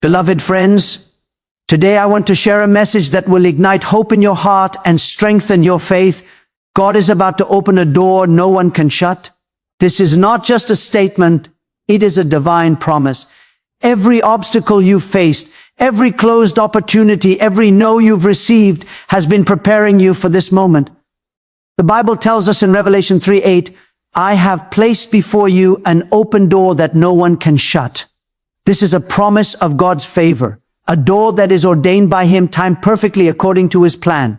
Beloved friends, today I want to share a message that will ignite hope in your heart and strengthen your faith. God is about to open a door no one can shut. This is not just a statement, it is a divine promise. Every obstacle you've faced, every closed opportunity, every no you've received has been preparing you for this moment. The Bible tells us in Revelation 3:8, I have placed before you an open door that no one can shut. This is a promise of God's favor, a door that is ordained by Him, timed perfectly according to His plan.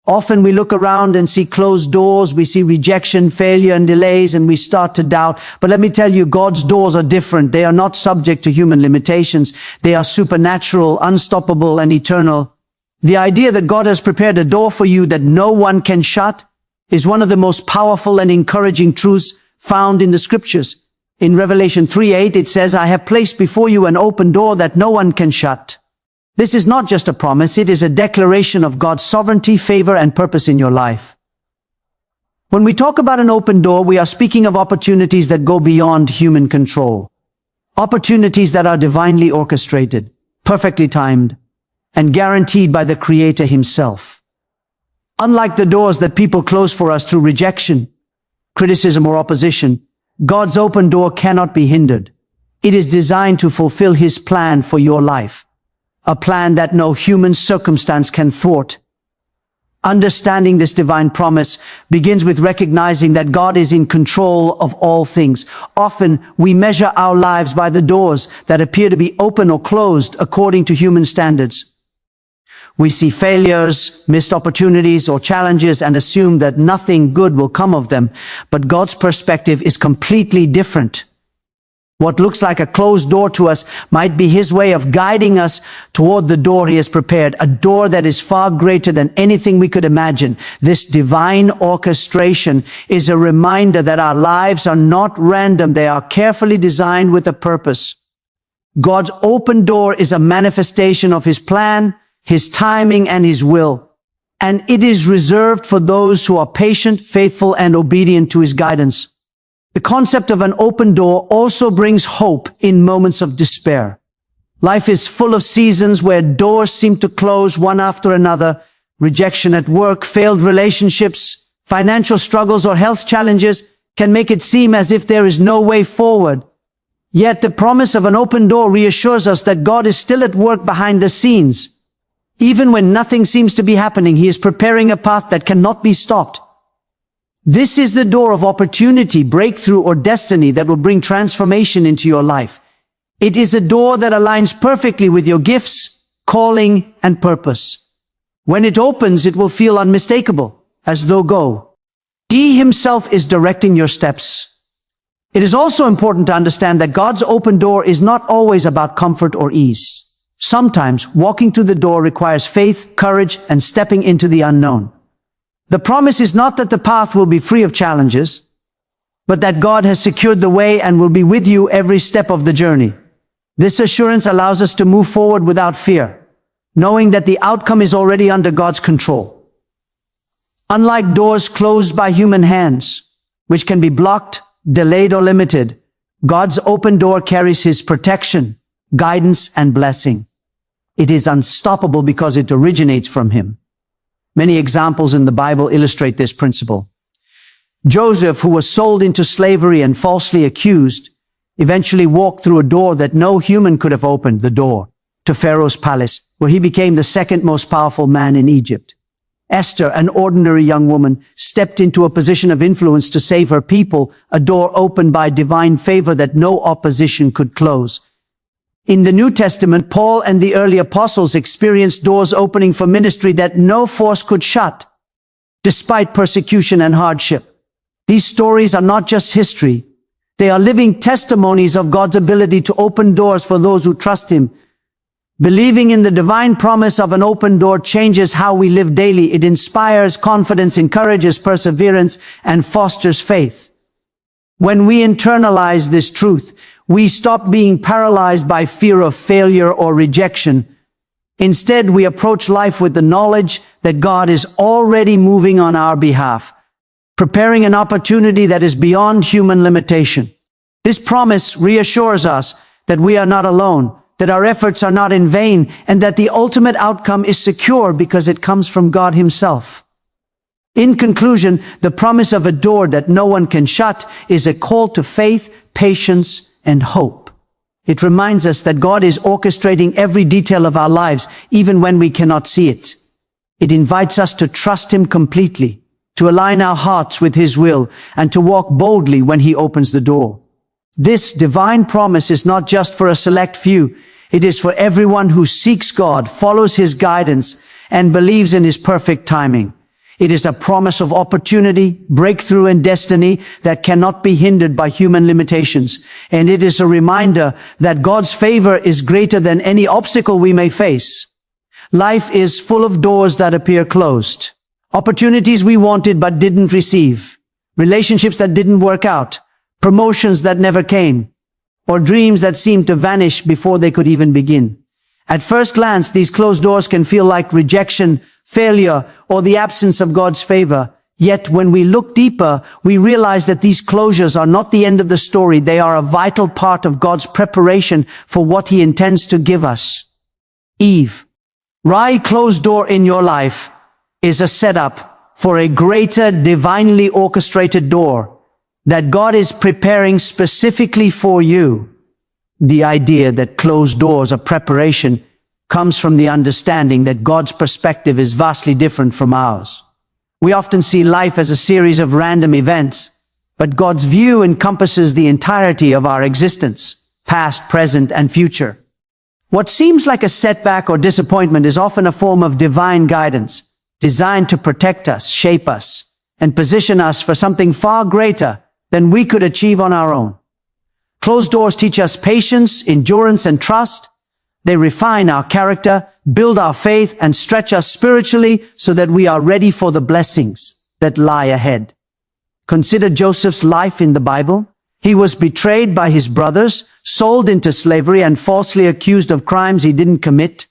Often we look around and see closed doors, we see rejection, failure, and delays, and we start to doubt. But let me tell you, God's doors are different. They are not subject to human limitations. They are supernatural, unstoppable, and eternal. The idea that God has prepared a door for you that no one can shut is one of the most powerful and encouraging truths found in the Scriptures. In Revelation 3:8, it says, I have placed before you an open door that no one can shut. This is not just a promise, it is a declaration of God's sovereignty, favor, and purpose in your life. When we talk about an open door, we are speaking of opportunities that go beyond human control. Opportunities that are divinely orchestrated, perfectly timed, and guaranteed by the Creator Himself. Unlike the doors that people close for us through rejection, criticism, or opposition, God's open door cannot be hindered. It is designed to fulfill His plan for your life, a plan that no human circumstance can thwart. Understanding this divine promise begins with recognizing that God is in control of all things. Often we measure our lives by the doors that appear to be open or closed according to human standards. We see failures, missed opportunities, or challenges and assume that nothing good will come of them. But God's perspective is completely different. What looks like a closed door to us might be His way of guiding us toward the door He has prepared, a door that is far greater than anything we could imagine. This divine orchestration is a reminder that our lives are not random. They are carefully designed with a purpose. God's open door is a manifestation of His plan, His timing, and His will. And it is reserved for those who are patient, faithful, and obedient to His guidance. The concept of an open door also brings hope in moments of despair. Life is full of seasons where doors seem to close one after another. Rejection at work, failed relationships, financial struggles, or health challenges can make it seem as if there is no way forward. Yet the promise of an open door reassures us that God is still at work behind the scenes. Even when nothing seems to be happening, He is preparing a path that cannot be stopped. This is the door of opportunity, breakthrough, or destiny that will bring transformation into your life. It is a door that aligns perfectly with your gifts, calling, and purpose. When it opens, it will feel unmistakable, as though God Himself is directing your steps. It is also important to understand that God's open door is not always about comfort or ease. Sometimes walking through the door requires faith, courage, and stepping into the unknown. The promise is not that the path will be free of challenges, but that God has secured the way and will be with you every step of the journey. This assurance allows us to move forward without fear, knowing that the outcome is already under God's control. Unlike doors closed by human hands, which can be blocked, delayed, or limited, God's open door carries His protection, guidance, and blessing. It is unstoppable because it originates from Him. Many examples in the Bible illustrate this principle. Joseph, who was sold into slavery and falsely accused, eventually walked through a door that no human could have opened, the door to Pharaoh's palace, where he became the second most powerful man in Egypt. Esther, an ordinary young woman, stepped into a position of influence to save her people, a door opened by divine favor that no opposition could close. In the New Testament, Paul and the early apostles experienced doors opening for ministry that no force could shut, despite persecution and hardship. These stories are not just history. They are living testimonies of God's ability to open doors for those who trust Him. Believing in the divine promise of an open door changes how we live daily. It inspires confidence, encourages perseverance, and fosters faith. When we internalize this truth, we stop being paralyzed by fear of failure or rejection. Instead, we approach life with the knowledge that God is already moving on our behalf, preparing an opportunity that is beyond human limitation. This promise reassures us that we are not alone, that our efforts are not in vain, and that the ultimate outcome is secure because it comes from God Himself. In conclusion, the promise of a door that no one can shut is a call to faith, patience, and hope. It reminds us that God is orchestrating every detail of our lives, even when we cannot see it. It invites us to trust Him completely, to align our hearts with His will, and to walk boldly when He opens the door. This divine promise is not just for a select few. It is for everyone who seeks God, follows His guidance, and believes in His perfect timing. It is a promise of opportunity, breakthrough, and destiny that cannot be hindered by human limitations. And it is a reminder that God's favor is greater than any obstacle we may face. Life is full of doors that appear closed. Opportunities we wanted but didn't receive. Relationships that didn't work out. Promotions that never came. Or dreams that seemed to vanish before they could even begin. At first glance, these closed doors can feel like rejection, failure, or the absence of God's favor. Yet when we look deeper, we realize that these closures are not the end of the story. They are a vital part of God's preparation for what He intends to give us. Every closed door in your life is a setup for a greater divinely orchestrated door that God is preparing specifically for you. The idea that closed doors are preparation comes from the understanding that God's perspective is vastly different from ours. We often see life as a series of random events, but God's view encompasses the entirety of our existence, past, present, and future. What seems like a setback or disappointment is often a form of divine guidance, designed to protect us, shape us, and position us for something far greater than we could achieve on our own. Closed doors teach us patience, endurance, and trust. They refine our character, build our faith, and stretch us spiritually so that we are ready for the blessings that lie ahead. Consider Joseph's life in the Bible. He was betrayed by his brothers, sold into slavery, and falsely accused of crimes he didn't commit.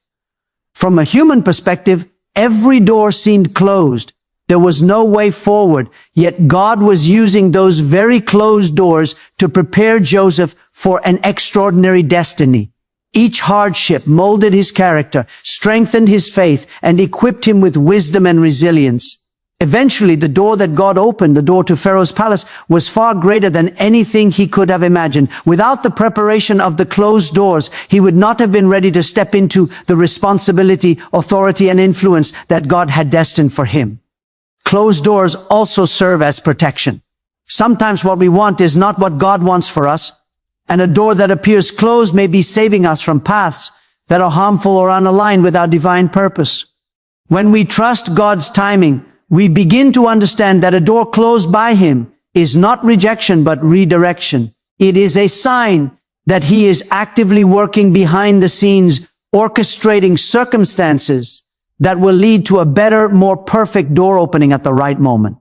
From a human perspective, every door seemed closed. There was no way forward, yet God was using those very closed doors to prepare Joseph for an extraordinary destiny. Each hardship molded his character, strengthened his faith, and equipped him with wisdom and resilience. Eventually, the door that God opened, the door to Pharaoh's palace, was far greater than anything he could have imagined. Without the preparation of the closed doors, he would not have been ready to step into the responsibility, authority, and influence that God had destined for him. Closed doors also serve as protection. Sometimes what we want is not what God wants for us, and a door that appears closed may be saving us from paths that are harmful or unaligned with our divine purpose. When we trust God's timing, we begin to understand that a door closed by Him is not rejection but redirection. It is a sign that He is actively working behind the scenes, orchestrating circumstances that will lead to a better, more perfect door opening at the right moment.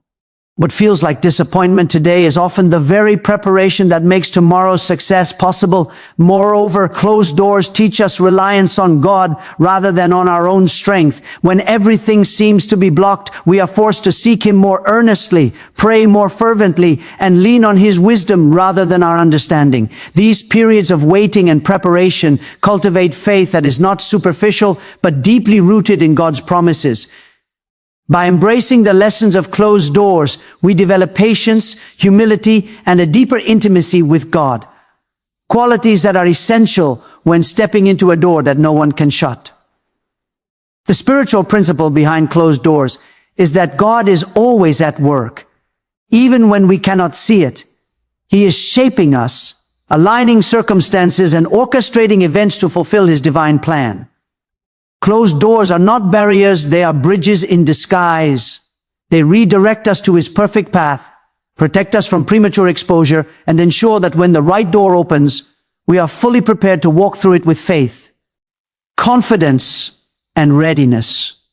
What feels like disappointment today is often the very preparation that makes tomorrow's success possible. Moreover, closed doors teach us reliance on God rather than on our own strength. When everything seems to be blocked, we are forced to seek Him more earnestly, pray more fervently, and lean on His wisdom rather than our understanding. These periods of waiting and preparation cultivate faith that is not superficial, but deeply rooted in God's promises. By embracing the lessons of closed doors, we develop patience, humility, and a deeper intimacy with God. Qualities that are essential when stepping into a door that no one can shut. The spiritual principle behind closed doors is that God is always at work. Even when we cannot see it, He is shaping us, aligning circumstances, and orchestrating events to fulfill His divine plan. Closed doors are not barriers, they are bridges in disguise. They redirect us to His perfect path, protect us from premature exposure, and ensure that when the right door opens, we are fully prepared to walk through it with faith, confidence, and readiness.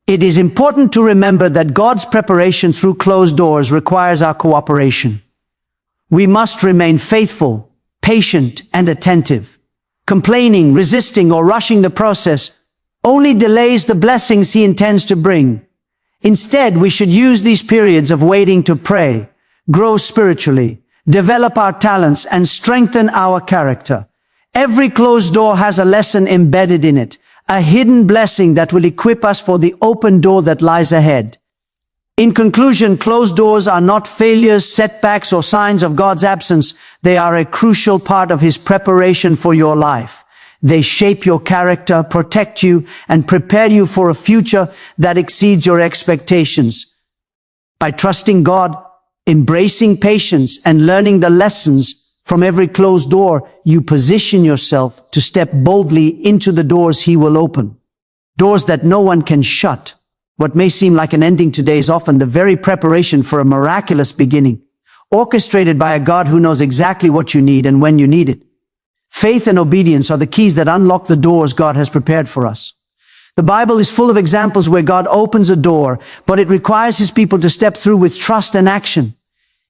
It is important to remember that God's preparation through closed doors requires our cooperation. We must remain faithful, patient, and attentive. Complaining, resisting, or rushing the process only delays the blessings He intends to bring. Instead, we should use these periods of waiting to pray, grow spiritually, develop our talents, and strengthen our character. Every closed door has a lesson embedded in it, a hidden blessing that will equip us for the open door that lies ahead. In conclusion, closed doors are not failures, setbacks, or signs of God's absence. They are a crucial part of His preparation for your life. They shape your character, protect you, and prepare you for a future that exceeds your expectations. By trusting God, embracing patience, and learning the lessons from every closed door, you position yourself to step boldly into the doors He will open. Doors that no one can shut. What may seem like an ending today is often the very preparation for a miraculous beginning, orchestrated by a God who knows exactly what you need and when you need it. Faith and obedience are the keys that unlock the doors God has prepared for us. The Bible is full of examples where God opens a door, but it requires His people to step through with trust and action.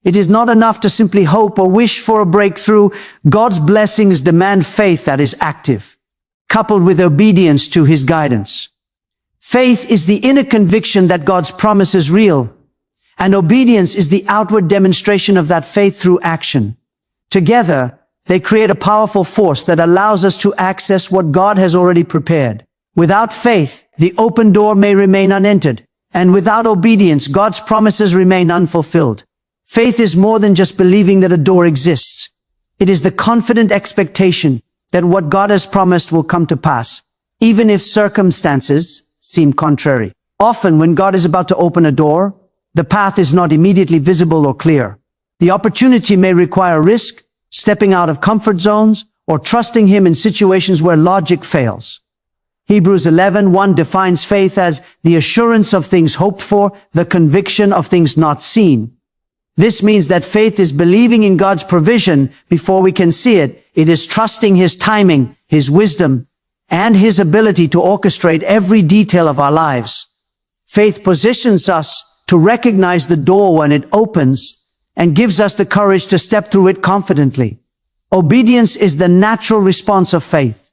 It is not enough to simply hope or wish for a breakthrough. God's blessings demand faith that is active, coupled with obedience to His guidance. Faith is the inner conviction that God's promise is real, and obedience is the outward demonstration of that faith through action. Together, they create a powerful force that allows us to access what God has already prepared. Without faith, the open door may remain unentered, and without obedience, God's promises remain unfulfilled. Faith is more than just believing that a door exists. It is the confident expectation that what God has promised will come to pass, even if circumstances seem contrary. Often, when God is about to open a door, the path is not immediately visible or clear. The opportunity may require risk, stepping out of comfort zones, or trusting Him in situations where logic fails. Hebrews 11:1 defines faith as the assurance of things hoped for, the conviction of things not seen. This means that faith is believing in God's provision before we can see it. It is trusting His timing, His wisdom, and His ability to orchestrate every detail of our lives. Faith positions us to recognize the door when it opens and gives us the courage to step through it confidently. Obedience is the natural response of faith.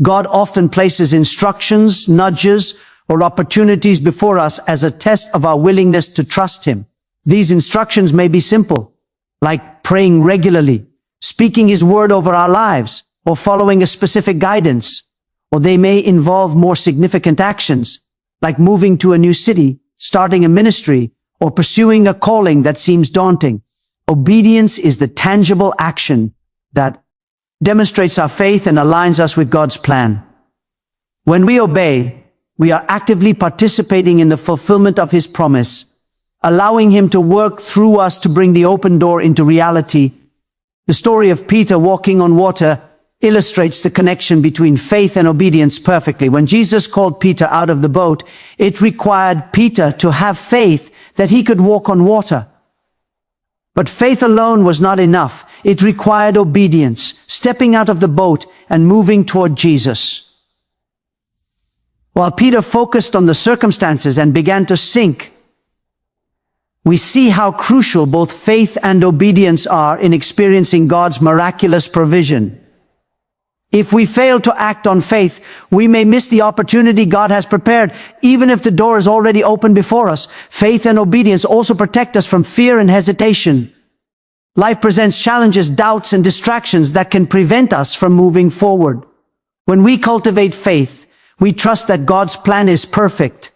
God often places instructions, nudges, or opportunities before us as a test of our willingness to trust Him. These instructions may be simple, like praying regularly, speaking His word over our lives, or following a specific guidance. Or they may involve more significant actions, like moving to a new city, starting a ministry, or pursuing a calling that seems daunting. Obedience is the tangible action that demonstrates our faith and aligns us with God's plan. When we obey, we are actively participating in the fulfillment of His promise, allowing Him to work through us to bring the open door into reality. The story of Peter walking on water illustrates the connection between faith and obedience perfectly. When Jesus called Peter out of the boat, it required Peter to have faith that he could walk on water. But faith alone was not enough. It required obedience, stepping out of the boat and moving toward Jesus. While Peter focused on the circumstances and began to sink, we see how crucial both faith and obedience are in experiencing God's miraculous provision. If we fail to act on faith, we may miss the opportunity God has prepared, even if the door is already open before us. Faith and obedience also protect us from fear and hesitation. Life presents challenges, doubts, and distractions that can prevent us from moving forward. When we cultivate faith, we trust that God's plan is perfect.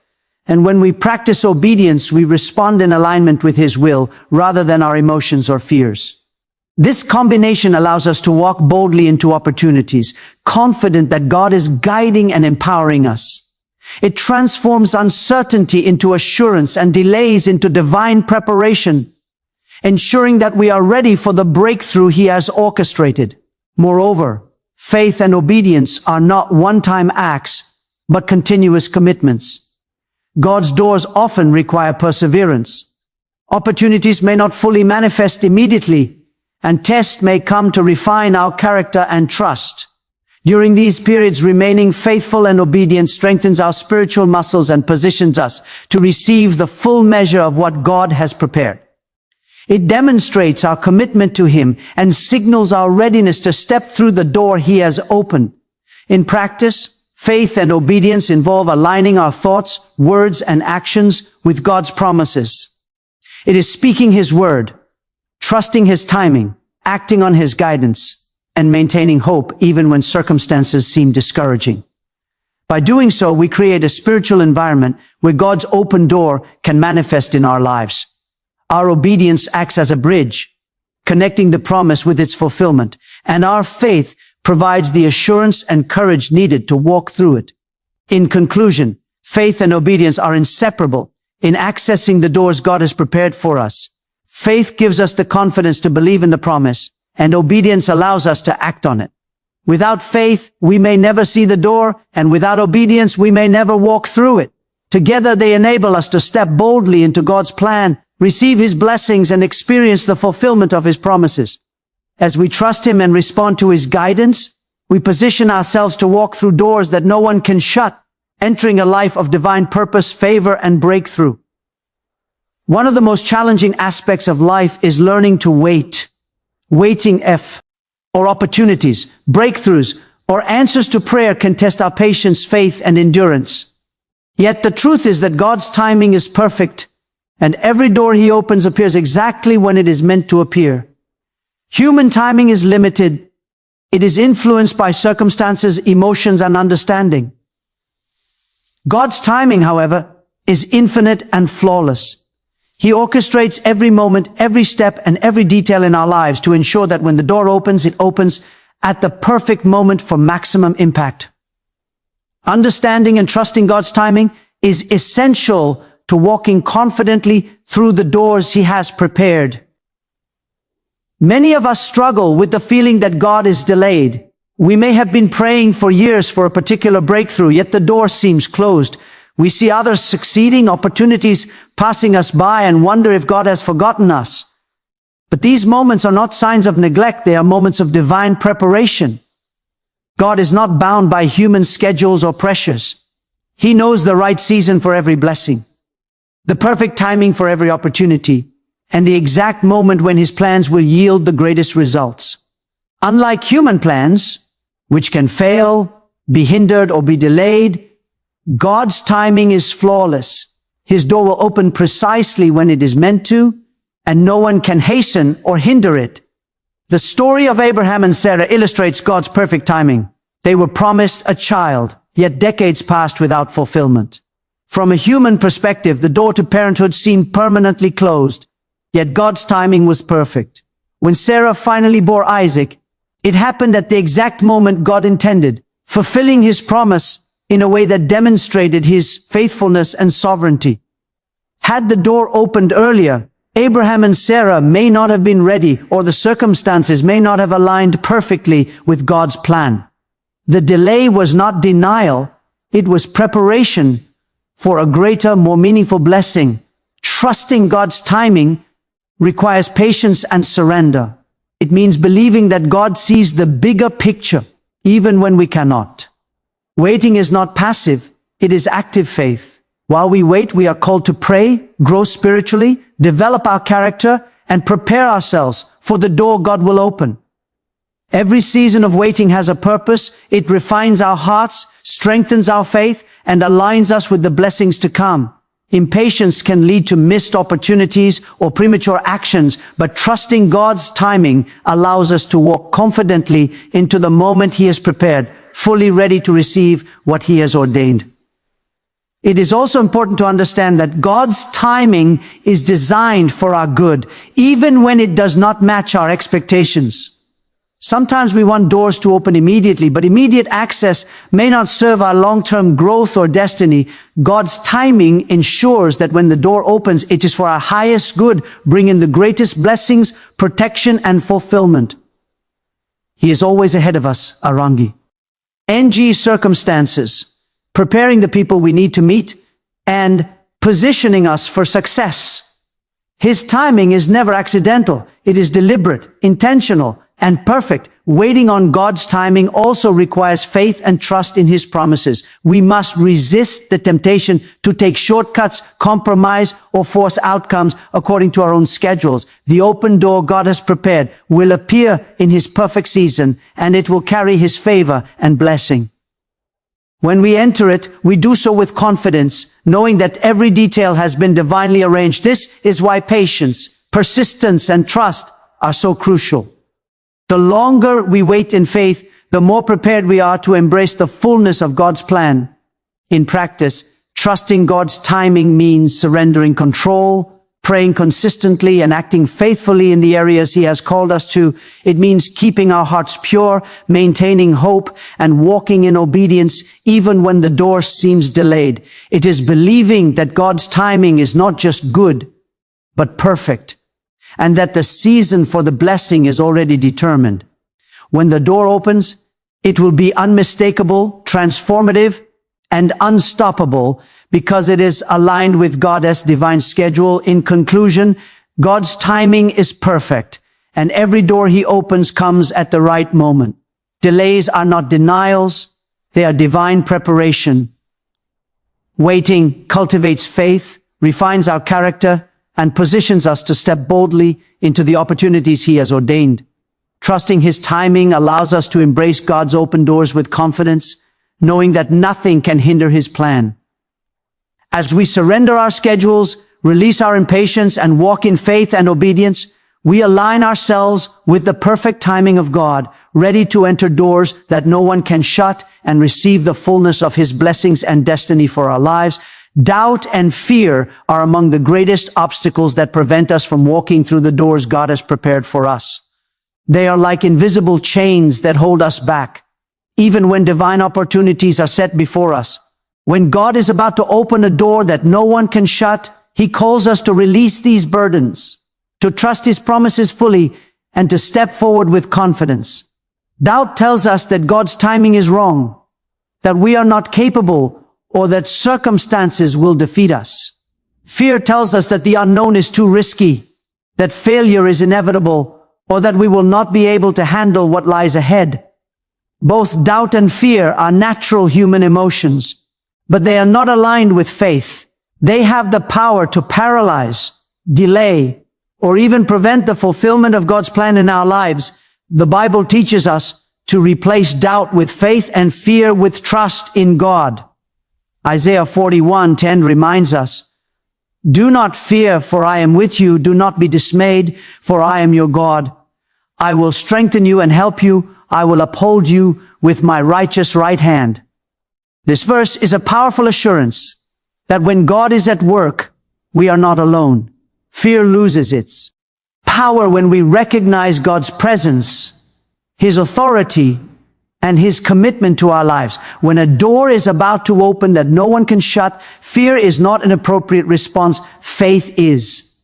And when we practice obedience, we respond in alignment with His will rather than our emotions or fears. This combination allows us to walk boldly into opportunities, confident that God is guiding and empowering us. It transforms uncertainty into assurance and delays into divine preparation, ensuring that we are ready for the breakthrough He has orchestrated. Moreover, faith and obedience are not one-time acts, but continuous commitments. God's doors often require perseverance. Opportunities may not fully manifest immediately, and tests may come to refine our character and trust. During these periods, remaining faithful and obedient strengthens our spiritual muscles and positions us to receive the full measure of what God has prepared. It demonstrates our commitment to Him and signals our readiness to step through the door He has opened. In practice, faith and obedience involve aligning our thoughts, words, and actions with God's promises. It is speaking His word, trusting His timing, acting on His guidance, and maintaining hope even when circumstances seem discouraging. By doing so, we create a spiritual environment where God's open door can manifest in our lives. Our obedience acts as a bridge, connecting the promise with its fulfillment, and our faith provides the assurance and courage needed to walk through it. In conclusion, faith and obedience are inseparable in accessing the doors God has prepared for us. Faith gives us the confidence to believe in the promise, and obedience allows us to act on it. Without faith, we may never see the door, and without obedience, we may never walk through it. Together, they enable us to step boldly into God's plan, receive His blessings, and experience the fulfillment of His promises. As we trust Him and respond to His guidance, we position ourselves to walk through doors that no one can shut, entering a life of divine purpose, favor, and breakthrough. One of the most challenging aspects of life is learning to wait. Waiting or opportunities, breakthroughs, or answers to prayer can test our patience, faith, and endurance. Yet the truth is that God's timing is perfect, and every door He opens appears exactly when it is meant to appear. Human timing is limited. It is influenced by circumstances, emotions, and understanding. God's timing, however, is infinite and flawless. He orchestrates every moment, every step, and every detail in our lives to ensure that when the door opens, it opens at the perfect moment for maximum impact. Understanding and trusting God's timing is essential to walking confidently through the doors He has prepared. Many of us struggle with the feeling that God is delayed. We may have been praying for years for a particular breakthrough, yet the door seems closed. We see others succeeding, opportunities passing us by, and wonder if God has forgotten us. But these moments are not signs of neglect. They are moments of divine preparation. God is not bound by human schedules or pressures. He knows the right season for every blessing, the perfect timing for every opportunity, and the exact moment when His plans will yield the greatest results. Unlike human plans, which can fail, be hindered, or be delayed, God's timing is flawless. His door will open precisely when it is meant to, and no one can hasten or hinder it. The story of Abraham and Sarah illustrates God's perfect timing. They were promised a child, yet decades passed without fulfillment. From a human perspective, the door to parenthood seemed permanently closed, yet God's timing was perfect. When Sarah finally bore Isaac, it happened at the exact moment God intended, fulfilling His promise in a way that demonstrated His faithfulness and sovereignty. Had the door opened earlier, Abraham and Sarah may not have been ready, or the circumstances may not have aligned perfectly with God's plan. The delay was not denial, it was preparation for a greater, more meaningful blessing. Trusting God's timing requires patience and surrender. It means believing that God sees the bigger picture, even when we cannot. Waiting is not passive, it is active faith. While we wait, we are called to pray, grow spiritually, develop our character, and prepare ourselves for the door God will open. Every season of waiting has a purpose. It refines our hearts, strengthens our faith, and aligns us with the blessings to come. Impatience can lead to missed opportunities or premature actions, but trusting God's timing allows us to walk confidently into the moment He has prepared, fully ready to receive what He has ordained. It is also important to understand that God's timing is designed for our good, even when it does not match our expectations. Sometimes we want doors to open immediately, but immediate access may not serve our long-term growth or destiny. God's timing ensures that when the door opens, it is for our highest good, bringing the greatest blessings, protection, and fulfillment. He is always ahead of us, Yonggi. Circumstances, preparing the people we need to meet, and positioning us for success. His timing is never accidental. It is deliberate, intentional, and perfect. Waiting on God's timing also requires faith and trust in His promises. We must resist the temptation to take shortcuts, compromise, or force outcomes according to our own schedules. The open door God has prepared will appear in His perfect season, and it will carry His favor and blessing. When we enter it, we do so with confidence, knowing that every detail has been divinely arranged. This is why patience, persistence, and trust are so crucial. The longer we wait in faith, the more prepared we are to embrace the fullness of God's plan. In practice, trusting God's timing means surrendering control, praying consistently, and acting faithfully in the areas He has called us to. It means keeping our hearts pure, maintaining hope, and walking in obedience even when the door seems delayed. It is believing that God's timing is not just good, but perfect, and that the season for the blessing is already determined. When the door opens, it will be unmistakable, transformative, and unstoppable because it is aligned with God's divine schedule. In conclusion, God's timing is perfect, and every door He opens comes at the right moment. Delays are not denials, they are divine preparation. Waiting cultivates faith, refines our character, and positions us to step boldly into the opportunities He has ordained. Trusting His timing allows us to embrace God's open doors with confidence, knowing that nothing can hinder His plan. As we surrender our schedules, release our impatience, and walk in faith and obedience, we align ourselves with the perfect timing of God, ready to enter doors that no one can shut and receive the fullness of His blessings and destiny for our lives. Doubt and fear are among the greatest obstacles that prevent us from walking through the doors God has prepared for us. They are like invisible chains that hold us back, even when divine opportunities are set before us. When God is about to open a door that no one can shut, He calls us to release these burdens, to trust His promises fully, and to step forward with confidence. Doubt tells us that God's timing is wrong, that we are not capable, or that circumstances will defeat us. Fear tells us that the unknown is too risky, that failure is inevitable, or that we will not be able to handle what lies ahead. Both doubt and fear are natural human emotions, but they are not aligned with faith. They have the power to paralyze, delay, or even prevent the fulfillment of God's plan in our lives. The Bible teaches us to replace doubt with faith and fear with trust in God. Isaiah 41:10 reminds us, "Do not fear, for I am with you. Do not be dismayed, for I am your God. I will strengthen you and help you. I will uphold you with my righteous right hand." This verse is a powerful assurance that when God is at work, we are not alone. Fear loses its power when we recognize God's presence, His authority, and His commitment to our lives. When a door is about to open that no one can shut, fear is not an appropriate response. Faith is.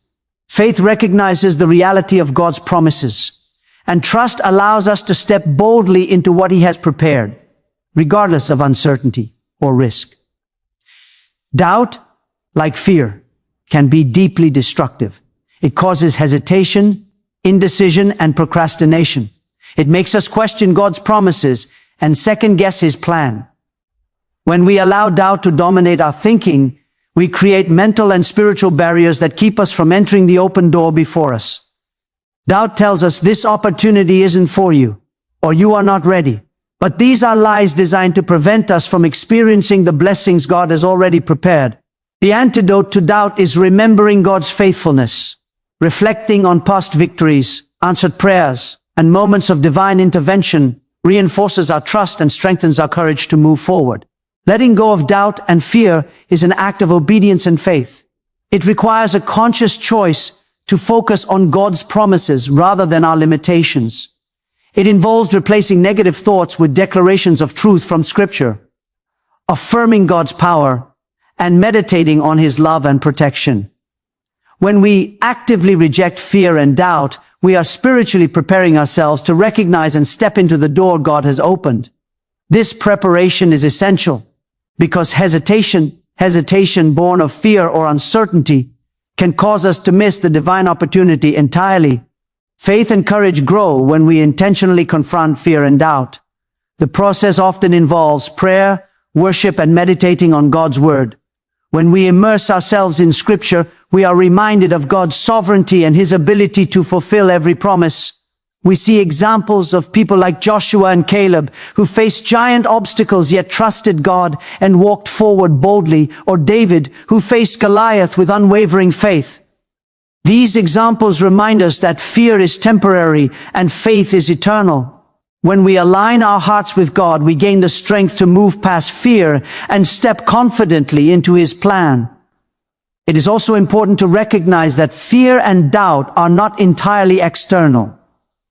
Faith recognizes the reality of God's promises, and trust allows us to step boldly into what He has prepared, regardless of uncertainty or risk. Doubt, like fear, can be deeply destructive. It causes hesitation, indecision, and procrastination. It makes us question God's promises and second-guess His plan. When we allow doubt to dominate our thinking, we create mental and spiritual barriers that keep us from entering the open door before us. Doubt tells us this opportunity isn't for you, or you are not ready. But these are lies designed to prevent us from experiencing the blessings God has already prepared. The antidote to doubt is remembering God's faithfulness, reflecting on past victories, answered prayers, and moments of divine intervention reinforces our trust and strengthens our courage to move forward. Letting go of doubt and fear is an act of obedience and faith. It requires a conscious choice to focus on God's promises rather than our limitations. It involves replacing negative thoughts with declarations of truth from Scripture, affirming God's power, and meditating on His love and protection. When we actively reject fear and doubt, we are spiritually preparing ourselves to recognize and step into the door God has opened. This preparation is essential because hesitation born of fear or uncertainty can cause us to miss the divine opportunity entirely. Faith and courage grow when we intentionally confront fear and doubt. The process often involves prayer, worship, and meditating on God's Word. When we immerse ourselves in Scripture, we are reminded of God's sovereignty and His ability to fulfill every promise. We see examples of people like Joshua and Caleb who faced giant obstacles yet trusted God and walked forward boldly, or David who faced Goliath with unwavering faith. These examples remind us that fear is temporary and faith is eternal. When we align our hearts with God, we gain the strength to move past fear and step confidently into His plan. It is also important to recognize that fear and doubt are not entirely external.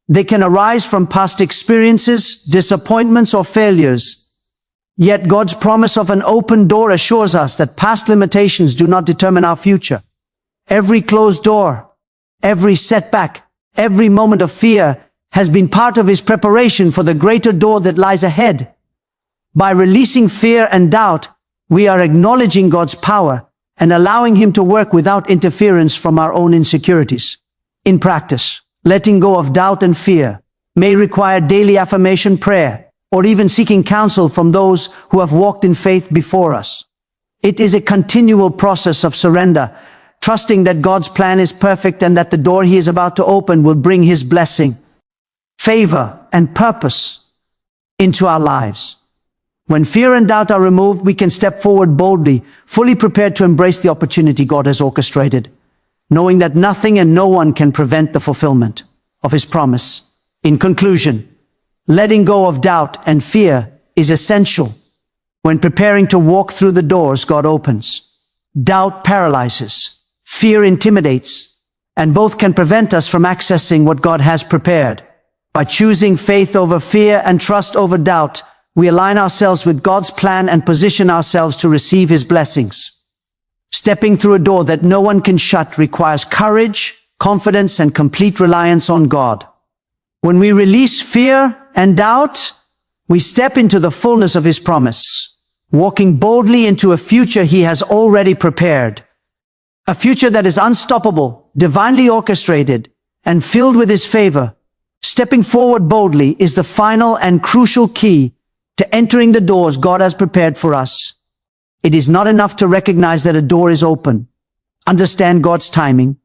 They can arise from past experiences, disappointments, or failures. Yet God's promise of an open door assures us that past limitations do not determine our future. Every closed door, every setback, every moment of fear has been part of His preparation for the greater door that lies ahead. By releasing fear and doubt, we are acknowledging God's power and allowing Him to work without interference from our own insecurities. In practice, letting go of doubt and fear may require daily affirmation prayer, or even seeking counsel from those who have walked in faith before us. It is a continual process of surrender, trusting that God's plan is perfect and that the door He is about to open will bring His blessing, favor, and purpose into our lives. When fear and doubt are removed, we can step forward boldly, fully prepared to embrace the opportunity God has orchestrated, knowing that nothing and no one can prevent the fulfillment of His promise. In conclusion, letting go of doubt and fear is essential when preparing to walk through the doors God opens. Doubt paralyzes, fear intimidates, and both can prevent us from accessing what God has prepared. By choosing faith over fear and trust over doubt, we align ourselves with God's plan and position ourselves to receive His blessings. Stepping through a door that no one can shut requires courage, confidence, and complete reliance on God. When we release fear and doubt, we step into the fullness of His promise, walking boldly into a future He has already prepared. A future that is unstoppable, divinely orchestrated, and filled with His favor. Stepping forward boldly is the final and crucial key to entering the doors God has prepared for us. It is not enough to recognize that a door is open, understand God's timing,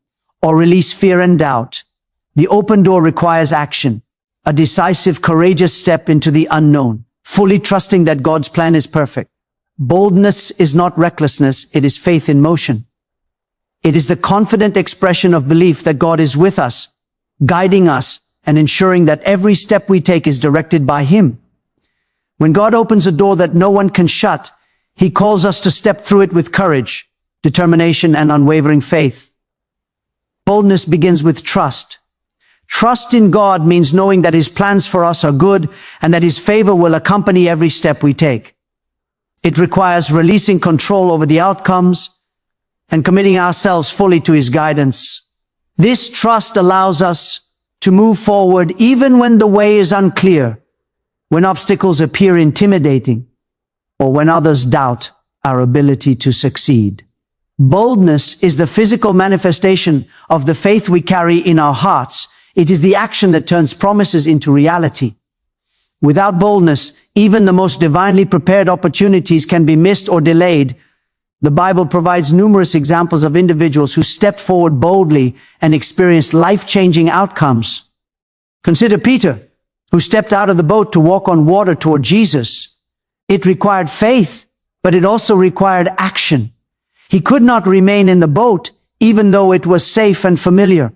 or release fear and doubt. The open door requires action, a decisive, courageous step into the unknown, fully trusting that God's plan is perfect. Boldness is not recklessness, it is faith in motion. It is the confident expression of belief that God is with us, guiding us, and ensuring that every step we take is directed by Him. When God opens a door that no one can shut, He calls us to step through it with courage, determination, and unwavering faith. Boldness begins with trust. Trust in God means knowing that His plans for us are good and that His favor will accompany every step we take. It requires releasing control over the outcomes and committing ourselves fully to His guidance. This trust allows us to move forward even when the way is unclear, when obstacles appear intimidating, or when others doubt our ability to succeed. Boldness is the physical manifestation of the faith we carry in our hearts. It is the action that turns promises into reality. Without boldness, even the most divinely prepared opportunities can be missed or delayed. The Bible provides numerous examples of individuals who stepped forward boldly and experienced life-changing outcomes. Consider Peter, who stepped out of the boat to walk on water toward Jesus. It required faith, but it also required action. He could not remain in the boat, even though it was safe and familiar.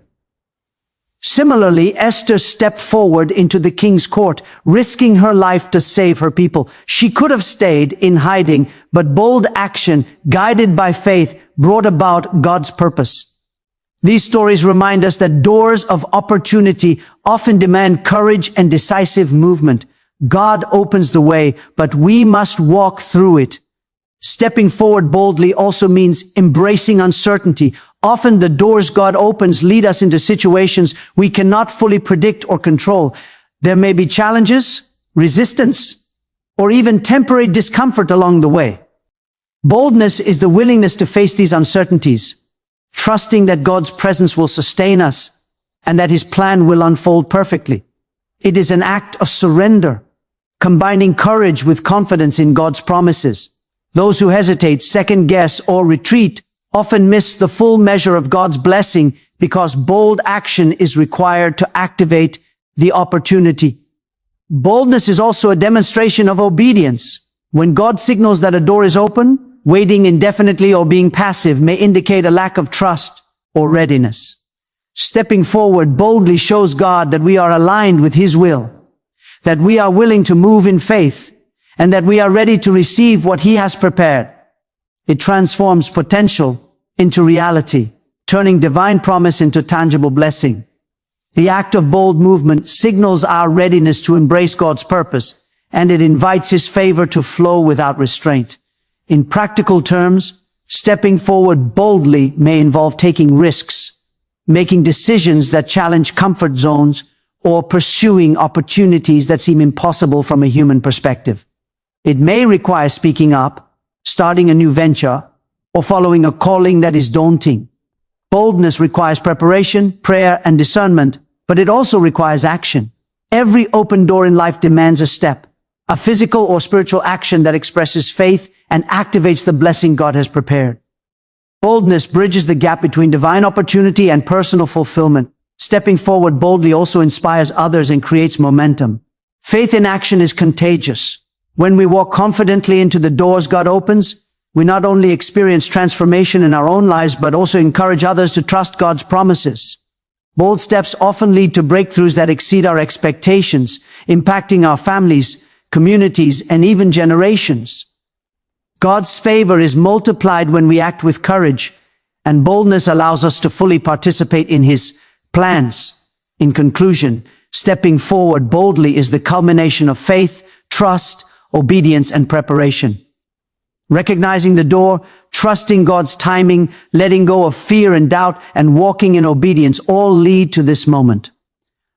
Similarly, Esther stepped forward into the king's court, risking her life to save her people. She could have stayed in hiding, but bold action, guided by faith, brought about God's purpose. These stories remind us that doors of opportunity often demand courage and decisive movement. God opens the way, but we must walk through it. Stepping forward boldly also means embracing uncertainty. Often the doors God opens lead us into situations we cannot fully predict or control. There may be challenges, resistance, or even temporary discomfort along the way. Boldness is the willingness to face these uncertainties, trusting that God's presence will sustain us and that His plan will unfold perfectly. It is an act of surrender, combining courage with confidence in God's promises. Those who hesitate, second guess, or retreat often miss the full measure of God's blessing because bold action is required to activate the opportunity. Boldness is also a demonstration of obedience. When God signals that a door is open, waiting indefinitely or being passive may indicate a lack of trust or readiness. Stepping forward boldly shows God that we are aligned with His will, that we are willing to move in faith, and that we are ready to receive what He has prepared. It transforms potential into reality, turning divine promise into tangible blessing. The act of bold movement signals our readiness to embrace God's purpose, and it invites His favor to flow without restraint. In practical terms, stepping forward boldly may involve taking risks, making decisions that challenge comfort zones, or pursuing opportunities that seem impossible from a human perspective. It may require speaking up, starting a new venture, or following a calling that is daunting. Boldness requires preparation, prayer, and discernment, but it also requires action. Every open door in life demands a step, a physical or spiritual action that expresses faith and activates the blessing God has prepared. Boldness bridges the gap between divine opportunity and personal fulfillment. Stepping forward boldly also inspires others and creates momentum. Faith in action is contagious. When we walk confidently into the doors God opens, we not only experience transformation in our own lives, but also encourage others to trust God's promises. Bold steps often lead to breakthroughs that exceed our expectations, impacting our families, communities, and even generations. God's favor is multiplied when we act with courage, and boldness allows us to fully participate in His plans. In conclusion, stepping forward boldly is the culmination of faith, trust, obedience, and preparation. Recognizing the door, trusting God's timing, letting go of fear and doubt, and walking in obedience all lead to this moment.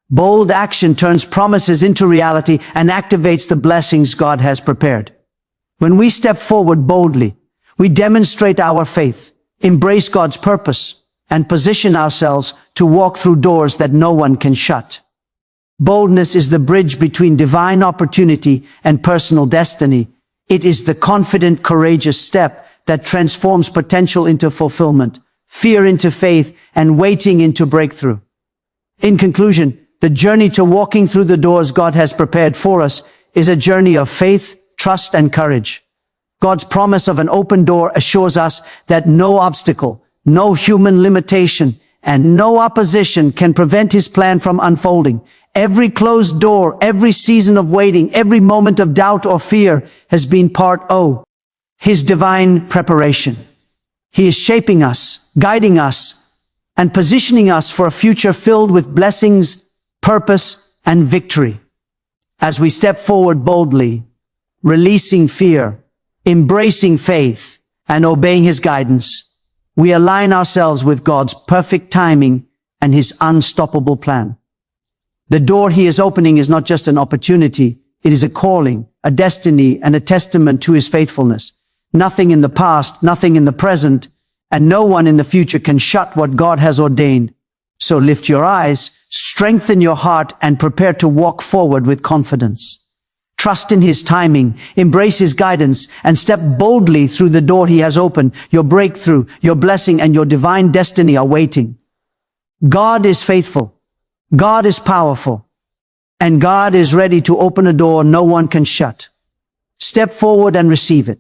Bold action turns promises into reality and activates the blessings God has prepared. When we step forward boldly, we demonstrate our faith, embrace God's purpose, and position ourselves to walk through doors that no one can shut. Boldness is the bridge between divine opportunity and personal destiny. It is the confident, courageous step that transforms potential into fulfillment, fear into faith, and waiting into breakthrough. In conclusion, the journey to walking through the doors God has prepared for us is a journey of faith, trust, and courage. God's promise of an open door assures us that no obstacle, no human limitation, and no opposition can prevent His plan from unfolding. Every closed door, every season of waiting, every moment of doubt or fear has been part of His divine preparation. He is shaping us, guiding us, and positioning us for a future filled with blessings, purpose, and victory. As we step forward boldly, releasing fear, embracing faith, and obeying His guidance, we align ourselves with God's perfect timing and His unstoppable plan. The door He is opening is not just an opportunity, it is a calling, a destiny, and a testament to His faithfulness. Nothing in the past, nothing in the present, and no one in the future can shut what God has ordained. So lift your eyes, strengthen your heart, and prepare to walk forward with confidence. Trust in His timing, embrace His guidance, and step boldly through the door He has opened. Your breakthrough, your blessing, and your divine destiny are waiting. God is faithful. God is powerful. And God is ready to open a door no one can shut. Step forward and receive it.